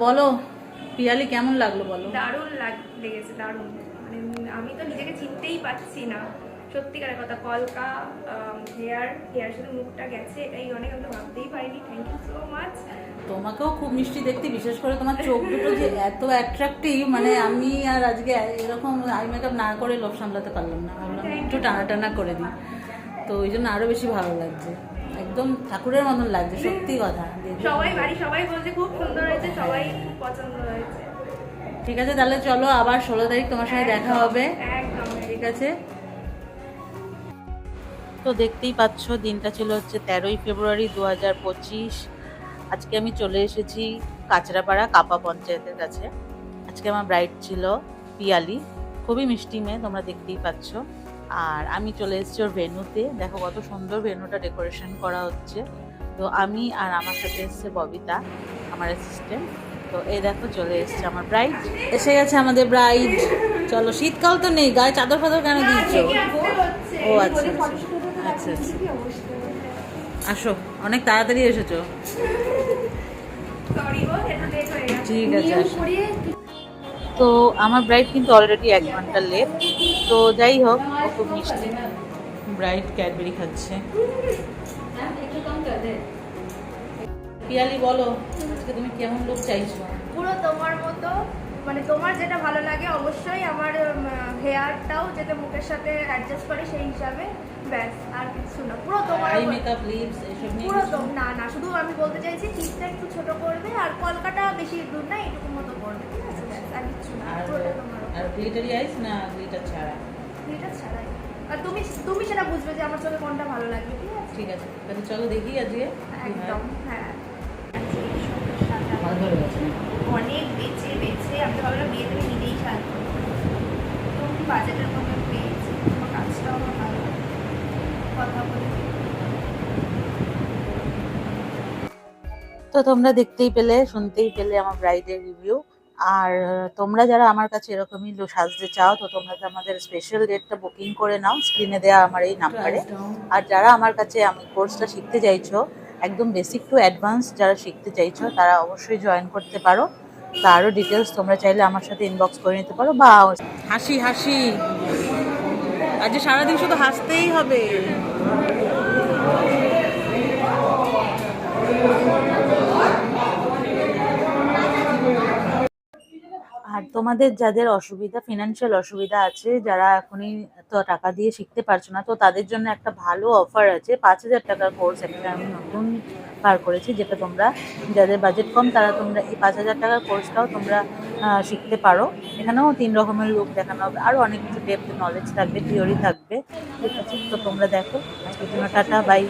বলো পিয়ালি কেমন লাগলো বলো। দারুণ লেগেছে, দারুণ। মানে আমি তো নিজেকে চিনতেই পারছি না, সত্যিকারের কথা। কলকা হেয়ার সাথে মুখটা গেছে, এটাই অনেক। আমি তো ভাবতেই পারিনি। Thank you so much. তোমাকেও খুব মিষ্টি দেখতে, বিশেষ করে তোমার চোখ দুটো যে এত অ্যাট্রাক্টিভ, মানে আমি আর আজকে এরকম আই মেকআপ না করে লোভ সামলাতে পারলাম না, ভাবলাম একটু টানা টানা করে দিই, তো ওই জন্য আরো বেশি ভালো লাগছে, একদম ঠাকুরের মতন লাগছে, সত্যি কথা। সবাই বলছে খুব সুন্দর হয়েছে, সবাই খুব পছন্দ হয়েছে। ঠিক আছে, তাহলে চলো আবার 16 তারিখ তোমার সঙ্গে দেখা হবে। একদম ঠিক আছে। তো দেখতেই পাচ্ছ দিনটা ছিল হচ্ছে 13ই ফেব্রুয়ারি 2025। আজকে আমি চলে এসেছি কাঁচরাপাড়া কাপা পঞ্চায়েতের কাছে। আজকে আমার ব্রাইড ছিল পিয়ালি, খুবই মিষ্টি মেয়ে, তোমরা দেখতেই পাচ্ছ। আর আমি চলে এসেছি ওর ভেন্যুতে, দেখো কত সুন্দর ভেন্যুটা ডেকোরেশন করা হচ্ছে। তো আমি আর আমার সাথে এসছে ববিতা, আমার অ্যাসিস্ট্যান্ট। তো এই দেখো চলে এসছে আমার ব্রাইড, এসে গেছে আমাদের ব্রাইড। চলো, শীতকাল তো নেই, গায়ে চাদর ফাদর কেন দিচ্ছ? ও আচ্ছা আচ্ছা আচ্ছা, আসো, অনেক তাড়াতাড়ি এসেছো। ঠিক আছে, আসো। তো আমার ব্রাইড কিন্তু অলরেডি 1 ঘন্টা লেট। তো যাই হোক, ও খুব মিষ্টি। ব্রাইড ক্যাডবেরি খাচ্ছে। পিয়ালি বলো, আজকে তুমি কেমন লুক চাইছো? পুরো তোমার মতো, মানে তোমার যেটা ভালো লাগে। অবশ্যই আমার হেয়ারটাও যেটা মুখের সাথে অ্যাডজাস্ট করে সেই হিসাবে, ব্যাস, আর কিছু না। পুরো তোমার আই মেকআপ, লিপস এসব নিয়ে পুরো কিছু? না, শুধু আমি বলতে চাইছি টিপটা একটু ছোট করবে, আর কলকাটা বেশি দূর না, এইটুকু মতো করবে, ঠিক আছে? ব্যাস, আর কিছু না। পুরোটা তোমার আর গ্লিটারি আইস না গ্লিটার ছাড়া? এটা ছাড়াই। আর তুমি সেটা বুঝবে যে আমার চোখে কোনটা ভালো লাগবে, ঠিক আছে? ঠিক আছে, তাহলে চলো দেখি আজকে। একদম, হ্যাঁ। ভালো ভালো আছে। অনেক বেছে আমি তো ভাবলাম বিয়ে থেকে নিজেই সাজবো। তো বাজেটের মধ্যে পেয়েছি, তোমার কাজটাও আমার ভালো, কথা বলে। তো তোমরা দেখতেই পেলে, শুনতেই পেলে আমার ব্রাইডের রিভিউ। আর তোমরা যারা আমার কাছে এরকমই সাজতে চাও, তো তোমরা তো আমাদের স্পেশাল ডেটটা বুকিং করে নাও স্ক্রিনে দেওয়া আমার এই নাম্বারে। আর যারা আমার কাছে আমি কোর্সটা শিখতে চাইছো, একদম বেসিক টু অ্যাডভান্স যারা শিখতে চাইছো, তারা অবশ্যই জয়েন করতে পারো। তারও ডিটেলস তোমরা চাইলে আমার সাথে ইনবক্স করে নিতে পারো। বা হাসি হাসি, আজ সারাদিন শুধু হাসতেই হবে। আর তোমাদের যাদের অসুবিধা, ফিনান্সিয়াল অসুবিধা আছে, যারা এখনই তো টাকা দিয়ে শিখতে পারছো না, তো তাদের জন্য একটা ভালো অফার আছে। 5,000 টাকার কোর্স একটা আমি নতুন বার করেছি, যেটা তোমরা যাদের বাজেট কম, তারা তোমরা এই 5,000 টাকার কোর্সটাও তোমরা শিখতে পারো। এখানেও 3 রকমের লুক দেখানো হবে, আরও অনেক কিছু ডেপথ নলেজ থাকবে, থিওরি থাকবে। ঠিক আছে, তো তোমরা দেখো। আজকের জন্য টাটা, বাই।